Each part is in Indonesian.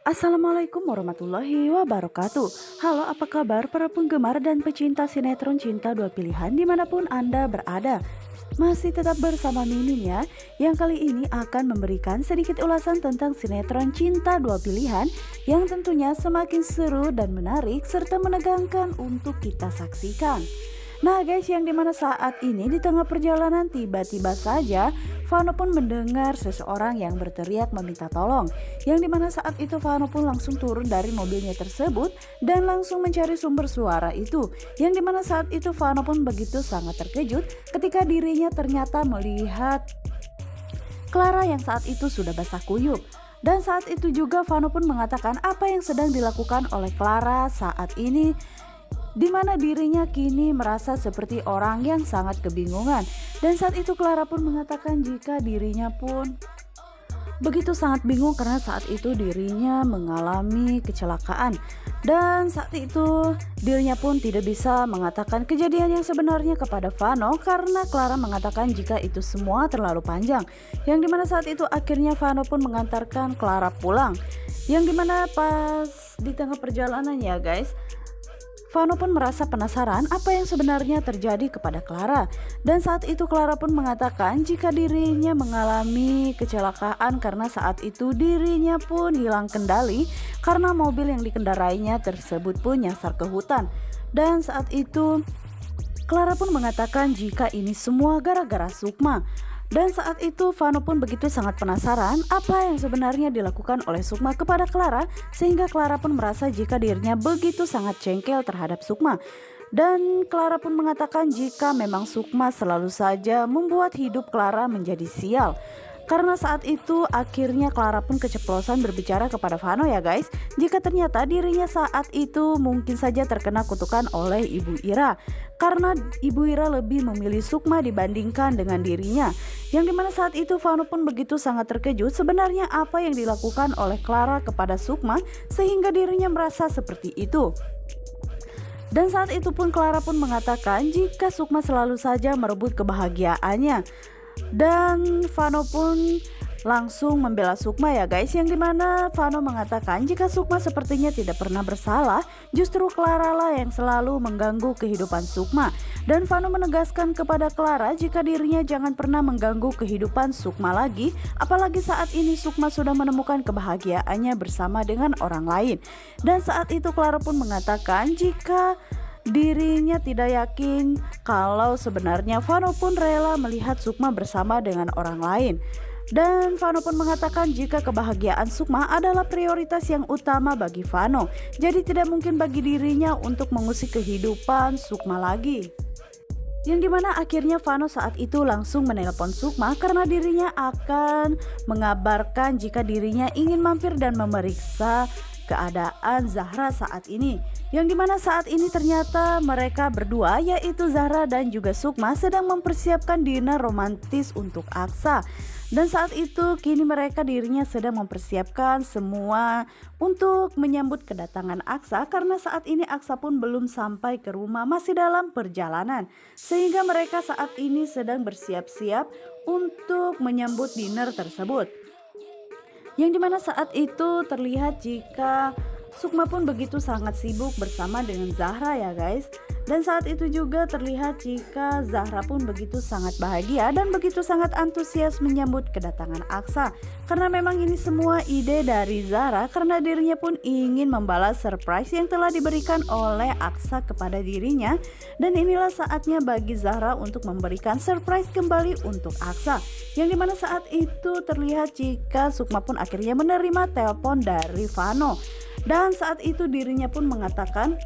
Assalamualaikum warahmatullahi wabarakatuh. Halo, apa kabar para penggemar dan pecinta sinetron Cinta Dua Pilihan dimanapun Anda berada? Masih tetap bersama Mimin ya, yang kali ini akan memberikan sedikit ulasan tentang sinetron Cinta Dua Pilihan yang tentunya semakin seru dan menarik serta menegangkan untuk kita saksikan. Nah guys, yang dimana saat ini di tengah perjalanan tiba-tiba saja Vano pun mendengar seseorang yang berteriak meminta tolong. Yang dimana saat itu Vano pun langsung turun dari mobilnya tersebut dan langsung mencari sumber suara itu. Yang dimana saat itu Vano pun begitu sangat terkejut ketika dirinya ternyata melihat Clara yang saat itu sudah basah kuyup. Dan saat itu juga Vano pun mengatakan apa yang sedang dilakukan oleh Clara saat ini, di mana dirinya kini merasa seperti orang yang sangat kebingungan. Dan saat itu Clara pun mengatakan jika dirinya pun begitu sangat bingung karena saat itu dirinya mengalami kecelakaan. Dan saat itu dirinya pun tidak bisa mengatakan kejadian yang sebenarnya kepada Vano karena Clara mengatakan jika itu semua terlalu panjang. Yang dimana saat itu akhirnya Vano pun mengantarkan Clara pulang. Yang dimana pas di tengah perjalanan ya guys, Vano pun merasa penasaran apa yang sebenarnya terjadi kepada Clara. Dan saat itu Clara pun mengatakan jika dirinya mengalami kecelakaan karena saat itu dirinya pun hilang kendali karena mobil yang dikendarainya tersebut pun nyasar ke hutan. Dan saat itu Clara pun mengatakan jika ini semua gara-gara Sukma. Dan saat itu Vano pun begitu sangat penasaran apa yang sebenarnya dilakukan oleh Sukma kepada Clara, sehingga Clara pun merasa jika dirinya begitu sangat cengkel terhadap Sukma. Dan Clara pun mengatakan jika memang Sukma selalu saja membuat hidup Clara menjadi sial. Karena saat itu akhirnya Clara pun keceplosan berbicara kepada Vano ya guys, jika ternyata dirinya saat itu mungkin saja terkena kutukan oleh Ibu Ira. Karena Ibu Ira lebih memilih Sukma dibandingkan dengan dirinya. Yang dimana saat itu Vano pun begitu sangat terkejut sebenarnya apa yang dilakukan oleh Clara kepada Sukma sehingga dirinya merasa seperti itu. Dan saat itu pun Clara pun mengatakan jika Sukma selalu saja merebut kebahagiaannya. Dan Vano pun langsung membela Sukma ya guys, yang dimana Vano mengatakan jika Sukma sepertinya tidak pernah bersalah, justru Clara lah yang selalu mengganggu kehidupan Sukma. Dan Vano menegaskan kepada Clara jika dirinya jangan pernah mengganggu kehidupan Sukma lagi, apalagi saat ini Sukma sudah menemukan kebahagiaannya bersama dengan orang lain. Dan saat itu Clara pun mengatakan jika dirinya tidak yakin kalau sebenarnya Vano pun rela melihat Sukma bersama dengan orang lain. Dan Vano pun mengatakan jika kebahagiaan Sukma adalah prioritas yang utama bagi Vano, jadi tidak mungkin bagi dirinya untuk mengusik kehidupan Sukma lagi. Yang dimana akhirnya Vano saat itu langsung menelpon Sukma karena dirinya akan mengabarkan jika dirinya ingin mampir dan memeriksa keadaan Zahra saat ini. Yang dimana saat ini ternyata mereka berdua yaitu Zahra dan juga Sukma sedang mempersiapkan dinner romantis untuk Aksa. Dan saat itu kini mereka dirinya sedang mempersiapkan semua untuk menyambut kedatangan Aksa karena saat ini Aksa pun belum sampai ke rumah, masih dalam perjalanan. Sehingga mereka saat ini sedang bersiap-siap untuk menyambut dinner tersebut. Yang dimana saat itu terlihat jika Sukma pun begitu sangat sibuk bersama dengan Zahra ya guys. Dan saat itu juga terlihat jika Zahra pun begitu sangat bahagia dan begitu sangat antusias menyambut kedatangan Aksa. Karena memang ini semua ide dari Zahra karena dirinya pun ingin membalas surprise yang telah diberikan oleh Aksa kepada dirinya. Dan inilah saatnya bagi Zahra untuk memberikan surprise kembali untuk Aksa. Yang dimana saat itu terlihat jika Sukma pun akhirnya menerima telepon dari Vano. Dan saat itu dirinya pun mengatakan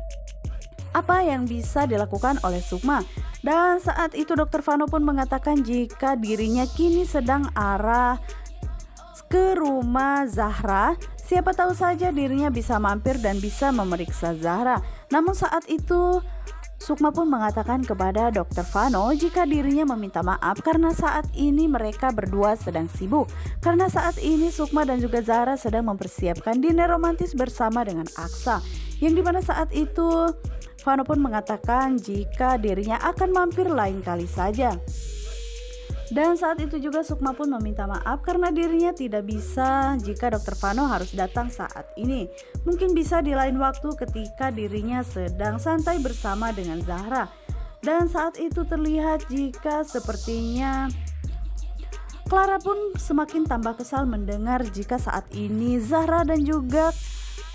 apa yang bisa dilakukan oleh Sukma. Dan saat itu Dr. Vano pun mengatakan jika dirinya kini sedang arah ke rumah Zahra, siapa tahu saja dirinya bisa mampir dan bisa memeriksa Zahra. Namun saat itu Sukma pun mengatakan kepada Dr. Vano jika dirinya meminta maaf karena saat ini mereka berdua sedang sibuk. Karena saat ini Sukma dan juga Zahra sedang mempersiapkan dinner romantis bersama dengan Aksa. Yang dimana saat itu Vano pun mengatakan jika dirinya akan mampir lain kali saja. Dan saat itu juga Sukma pun meminta maaf karena dirinya tidak bisa jika Dokter Vano harus datang saat ini. Mungkin bisa di lain waktu ketika dirinya sedang santai bersama dengan Zahra. Dan saat itu terlihat jika sepertinya Clara pun semakin tambah kesal mendengar jika saat ini Zahra dan juga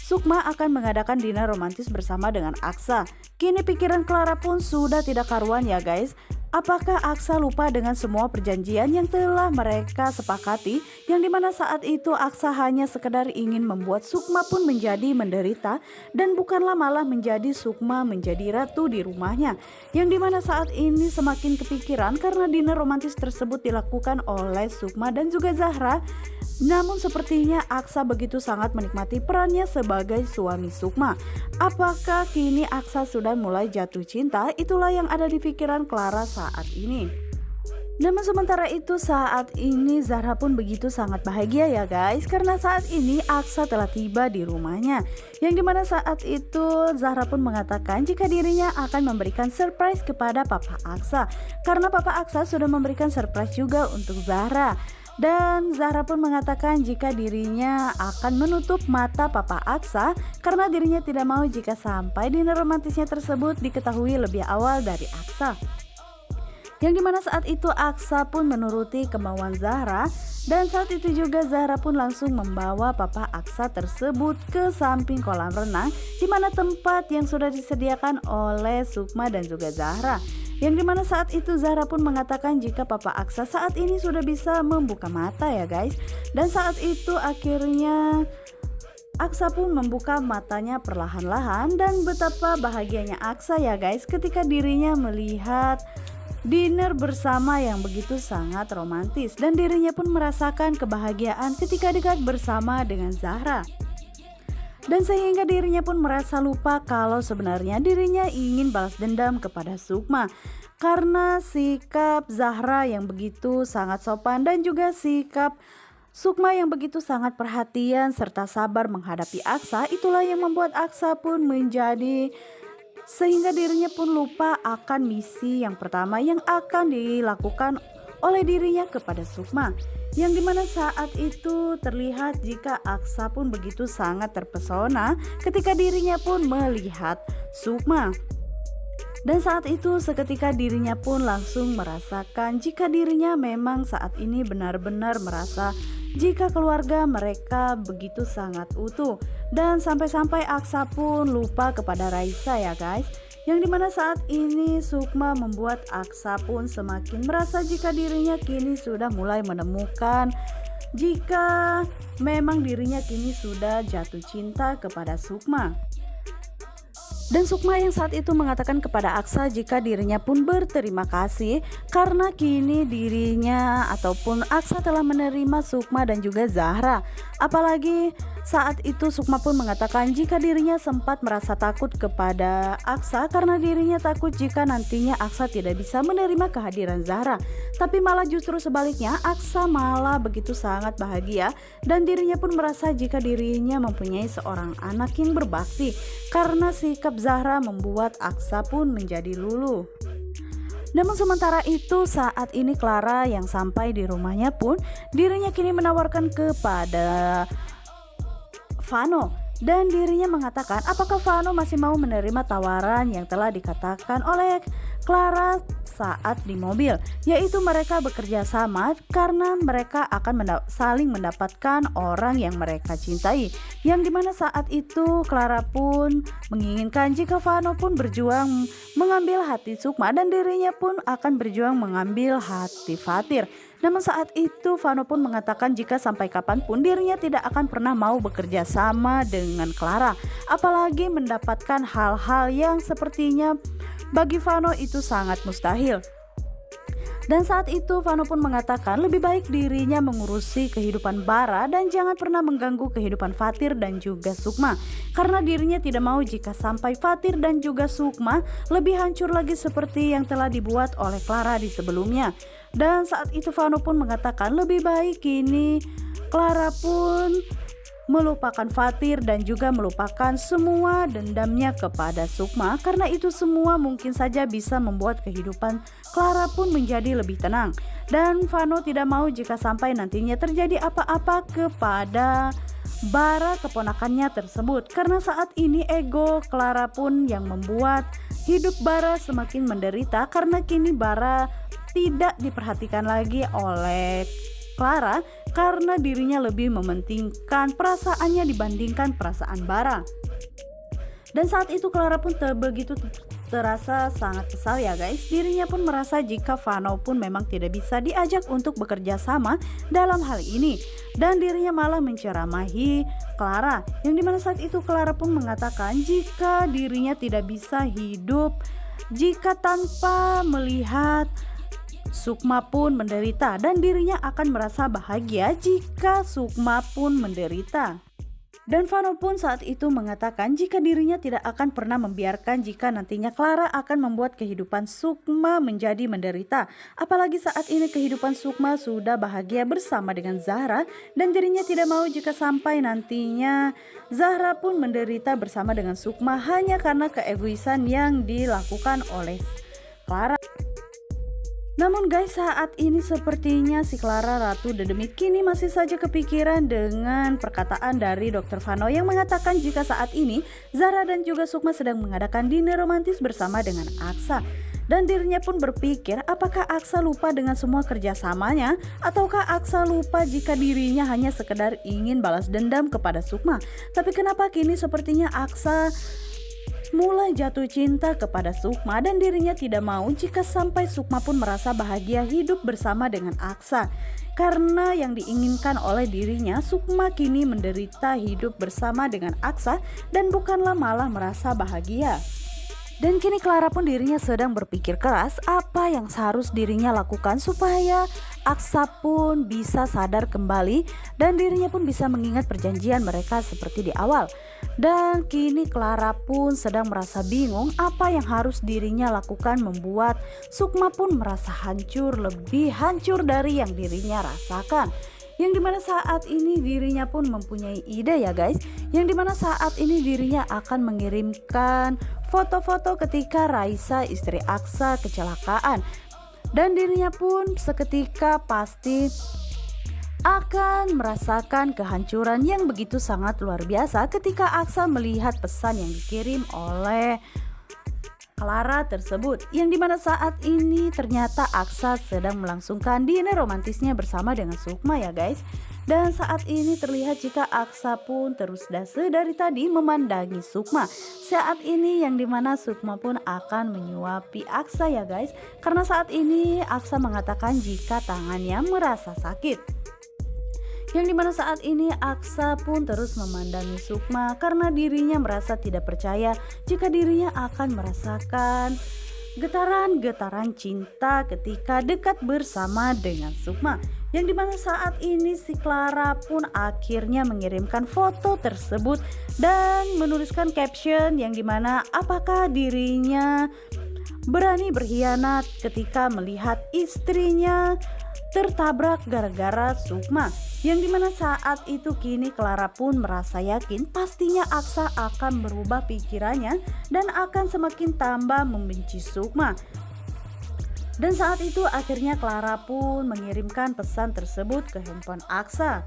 Sukma akan mengadakan dinner romantis bersama dengan Aksa. Kini pikiran Clara pun sudah tidak karuan ya guys. Apakah Aksa lupa dengan semua perjanjian yang telah mereka sepakati, yang dimana saat itu Aksa hanya sekedar ingin membuat Sukma pun menjadi menderita dan bukanlah malah menjadi Sukma menjadi ratu di rumahnya, yang dimana saat ini semakin kepikiran karena dinner romantis tersebut dilakukan oleh Sukma dan juga Zahra. Namun sepertinya Aksa begitu sangat menikmati perannya sebagai suami Sukma. Apakah kini Aksa sudah mulai jatuh cinta? Itulah yang ada di pikiran Clara saat ini. Namun sementara itu saat ini Zahra pun begitu sangat bahagia ya guys, karena saat ini Aksa telah tiba di rumahnya, yang dimana saat itu Zahra pun mengatakan jika dirinya akan memberikan surprise kepada Papa Aksa, karena Papa Aksa sudah memberikan surprise juga untuk Zahra. Dan Zahra pun mengatakan jika dirinya akan menutup mata Papa Aksa karena dirinya tidak mau jika sampai dinner romantisnya tersebut diketahui lebih awal dari Aksa. Yang dimana saat itu Aksa pun menuruti kemauan Zahra, dan saat itu juga Zahra pun langsung membawa Papa Aksa tersebut ke samping kolam renang, di mana tempat yang sudah disediakan oleh Sukma dan juga Zahra. Yang dimana saat itu Zahra pun mengatakan jika Papa Aksa saat ini sudah bisa membuka mata ya guys. Dan saat itu akhirnya Aksa pun membuka matanya perlahan-lahan, dan betapa bahagianya Aksa ya guys ketika dirinya melihat dinner bersama yang begitu sangat romantis, dan dirinya pun merasakan kebahagiaan ketika dekat bersama dengan Zahra. Dan sehingga dirinya pun merasa lupa kalau sebenarnya dirinya ingin balas dendam kepada Sukma, karena sikap Zahra yang begitu sangat sopan dan juga sikap Sukma yang begitu sangat perhatian serta sabar menghadapi Aksa, itulah yang membuat Aksa pun menjadi sehingga dirinya pun lupa akan misi yang pertama yang akan dilakukan oleh dirinya kepada Sukma, yang dimana saat itu terlihat jika Aksa pun begitu sangat terpesona ketika dirinya pun melihat Sukma. Dan saat itu seketika dirinya pun langsung merasakan jika dirinya memang saat ini benar-benar merasa jika keluarga mereka begitu sangat utuh. Dan sampai-sampai Aksa pun lupa kepada Raisa ya guys, yang dimana saat ini Sukma membuat Aksa pun semakin merasa jika dirinya kini sudah mulai menemukan jika memang dirinya kini sudah jatuh cinta kepada Sukma. Dan Sukma yang saat itu mengatakan kepada Aksa jika dirinya pun berterima kasih karena kini dirinya ataupun Aksa telah menerima Sukma dan juga Zahra. Apalagi saat itu Sukma pun mengatakan jika dirinya sempat merasa takut kepada Aksa karena dirinya takut jika nantinya Aksa tidak bisa menerima kehadiran Zahra. Tapi malah justru sebaliknya, Aksa malah begitu sangat bahagia dan dirinya pun merasa jika dirinya mempunyai seorang anak yang berbakti, karena sikap Zahra membuat Aksa pun menjadi luluh. Namun sementara itu saat ini Clara yang sampai di rumahnya pun dirinya kini menawarkan kepada Vano, dan dirinya mengatakan apakah Vano masih mau menerima tawaran yang telah dikatakan oleh Clara saat di mobil, yaitu mereka bekerja sama karena mereka akan saling mendapatkan orang yang mereka cintai, yang dimana saat itu Clara pun menginginkan jika Vano pun berjuang mengambil hati Sukma dan dirinya pun akan berjuang mengambil hati Fatir. Namun saat itu Vano pun mengatakan jika sampai kapanpun dirinya tidak akan pernah mau bekerja sama dengan Clara, apalagi mendapatkan hal-hal yang sepertinya bagi Vano itu sangat mustahil. Dan saat itu Vano pun mengatakan lebih baik dirinya mengurusi kehidupan Bara dan jangan pernah mengganggu kehidupan Fatir dan juga Sukma, karena dirinya tidak mau jika sampai Fatir dan juga Sukma lebih hancur lagi seperti yang telah dibuat oleh Clara di sebelumnya. Dan saat itu Vano pun mengatakan lebih baik kini Clara pun melupakan Fatir dan juga melupakan semua dendamnya kepada Sukma, karena itu semua mungkin saja bisa membuat kehidupan Clara pun menjadi lebih tenang. Dan Vano tidak mau jika sampai nantinya terjadi apa-apa kepada Bara keponakannya tersebut, karena saat ini ego Clara pun yang membuat hidup Bara semakin menderita karena kini Bara tidak diperhatikan lagi oleh Clara karena dirinya lebih mementingkan perasaannya dibandingkan perasaan Bara. Dan saat itu Clara pun begitu terasa sangat kesal ya guys. Dirinya pun merasa jika Vano pun memang tidak bisa diajak untuk bekerja sama dalam hal ini. Dan dirinya malah menceramahi Clara, yang dimana saat itu Clara pun mengatakan jika dirinya tidak bisa hidup jika tanpa melihat Sukma pun menderita, dan dirinya akan merasa bahagia jika Sukma pun menderita. Dan Vano pun saat itu mengatakan jika dirinya tidak akan pernah membiarkan jika nantinya Clara akan membuat kehidupan Sukma menjadi menderita. Apalagi saat ini kehidupan Sukma sudah bahagia bersama dengan Zahra, dan dirinya tidak mau jika sampai nantinya Zahra pun menderita bersama dengan Sukma hanya karena keegoisan yang dilakukan oleh Clara. Namun guys, saat ini sepertinya si Clara Ratu Dedemit kini masih saja kepikiran dengan perkataan dari Dr. Vano yang mengatakan jika saat ini Zahra dan juga Sukma sedang mengadakan dinner romantis bersama dengan Aksa. Dan dirinya pun berpikir apakah Aksa lupa dengan semua kerjasamanya, ataukah Aksa lupa jika dirinya hanya sekedar ingin balas dendam kepada Sukma. Tapi kenapa kini sepertinya Aksa mulai jatuh cinta kepada Sukma, dan dirinya tidak mau jika sampai Sukma pun merasa bahagia hidup bersama dengan Aksa. Karena yang diinginkan oleh dirinya, Sukma kini menderita hidup bersama dengan Aksa dan bukanlah malah merasa bahagia. Dan kini Clara pun dirinya sedang berpikir keras apa yang seharus dirinya lakukan supaya Aksa pun bisa sadar kembali dan dirinya pun bisa mengingat perjanjian mereka seperti di awal. Dan kini Clara pun sedang merasa bingung apa yang harus dirinya lakukan, membuat Sukma pun merasa hancur, lebih hancur dari yang dirinya rasakan. Yang dimana saat ini dirinya pun mempunyai ide ya guys, yang dimana saat ini dirinya akan mengirimkan foto-foto ketika Raisa istri Aksa kecelakaan. Dan dirinya pun seketika pasti akan merasakan kehancuran yang begitu sangat luar biasa ketika Aksa melihat pesan yang dikirim oleh Clara tersebut, yang dimana saat ini ternyata Aksa sedang melangsungkan dinner romantisnya bersama dengan Sukma ya guys. Dan saat ini terlihat jika Aksa pun terus dase dari tadi memandangi Sukma. Saat ini yang dimana Sukma pun akan menyuapi Aksa ya guys, karena saat ini Aksa mengatakan jika tangannya merasa sakit. Yang dimana saat ini Aksa pun terus memandangi Sukma karena dirinya merasa tidak percaya jika dirinya akan merasakan getaran-getaran cinta ketika dekat bersama dengan Sukma. Yang dimana saat ini si Clara pun akhirnya mengirimkan foto tersebut dan menuliskan caption yang dimana apakah dirinya berani berkhianat ketika melihat istrinya tertabrak gara-gara Sukma. Yang dimana saat itu kini Clara pun merasa yakin pastinya Aksa akan berubah pikirannya dan akan semakin tambah membenci Sukma. Dan saat itu akhirnya Clara pun mengirimkan pesan tersebut ke handphone Aksa.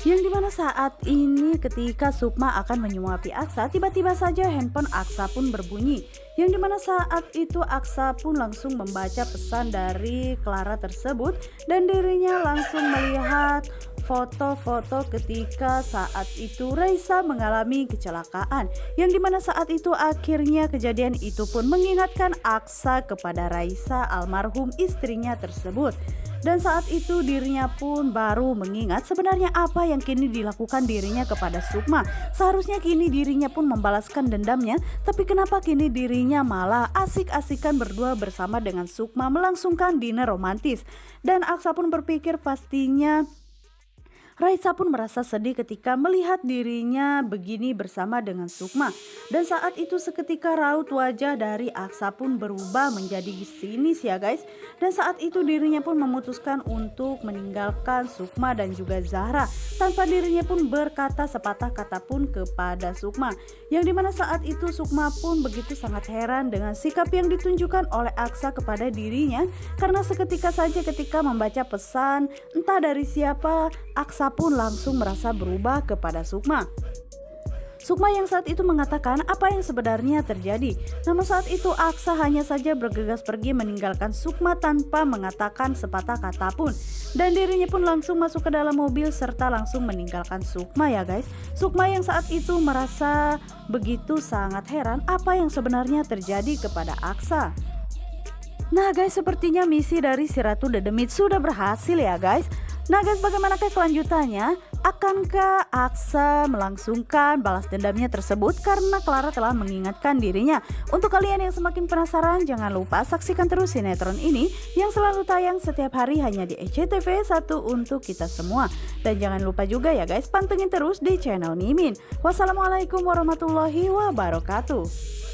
Yang dimana saat ini ketika Sukma akan menyuapi Aksa, tiba-tiba saja handphone Aksa pun berbunyi. Yang dimana saat itu Aksa pun langsung membaca pesan dari Clara tersebut dan dirinya langsung melihat foto-foto ketika saat itu Raisa mengalami kecelakaan. Yang dimana saat itu akhirnya kejadian itu pun mengingatkan Aksa kepada Raisa almarhum istrinya tersebut. Dan saat itu dirinya pun baru mengingat sebenarnya apa yang kini dilakukan dirinya kepada Sukma. Seharusnya kini dirinya pun membalaskan dendamnya, tapi kenapa kini dirinya malah asik-asikan berdua bersama dengan Sukma melangsungkan dinner romantis. Dan Aksa pun berpikir pastinya Raisa pun merasa sedih ketika melihat dirinya begini bersama dengan Sukma. Dan saat itu seketika raut wajah dari Aksa pun berubah menjadi sinis ya guys. Dan saat itu dirinya pun memutuskan untuk meninggalkan Sukma dan juga Zahra, tanpa dirinya pun berkata sepatah kata pun kepada Sukma. Yang dimana saat itu Sukma pun begitu sangat heran dengan sikap yang ditunjukkan oleh Aksa kepada dirinya, karena seketika saja ketika membaca pesan entah dari siapa, Aksa pun langsung merasa berubah kepada Sukma. Sukma yang saat itu mengatakan apa yang sebenarnya terjadi. Namun saat itu Aksa hanya saja bergegas pergi meninggalkan Sukma tanpa mengatakan sepatah kata pun. Dan dirinya pun langsung masuk ke dalam mobil serta langsung meninggalkan Sukma ya guys. Sukma yang saat itu merasa begitu sangat heran apa yang sebenarnya terjadi kepada Aksa. Nah guys, sepertinya misi dari si Ratu Dedemit sudah berhasil ya guys. Nah guys, bagaimanakah kelanjutannya? Akankah Aksa melangsungkan balas dendamnya tersebut karena Clara telah mengingatkan dirinya? Untuk kalian yang semakin penasaran, jangan lupa saksikan terus sinetron ini yang selalu tayang setiap hari hanya di SCTV 1 untuk kita semua. Dan jangan lupa juga ya guys, pantengin terus di channel Mimin. Wassalamualaikum warahmatullahi wabarakatuh.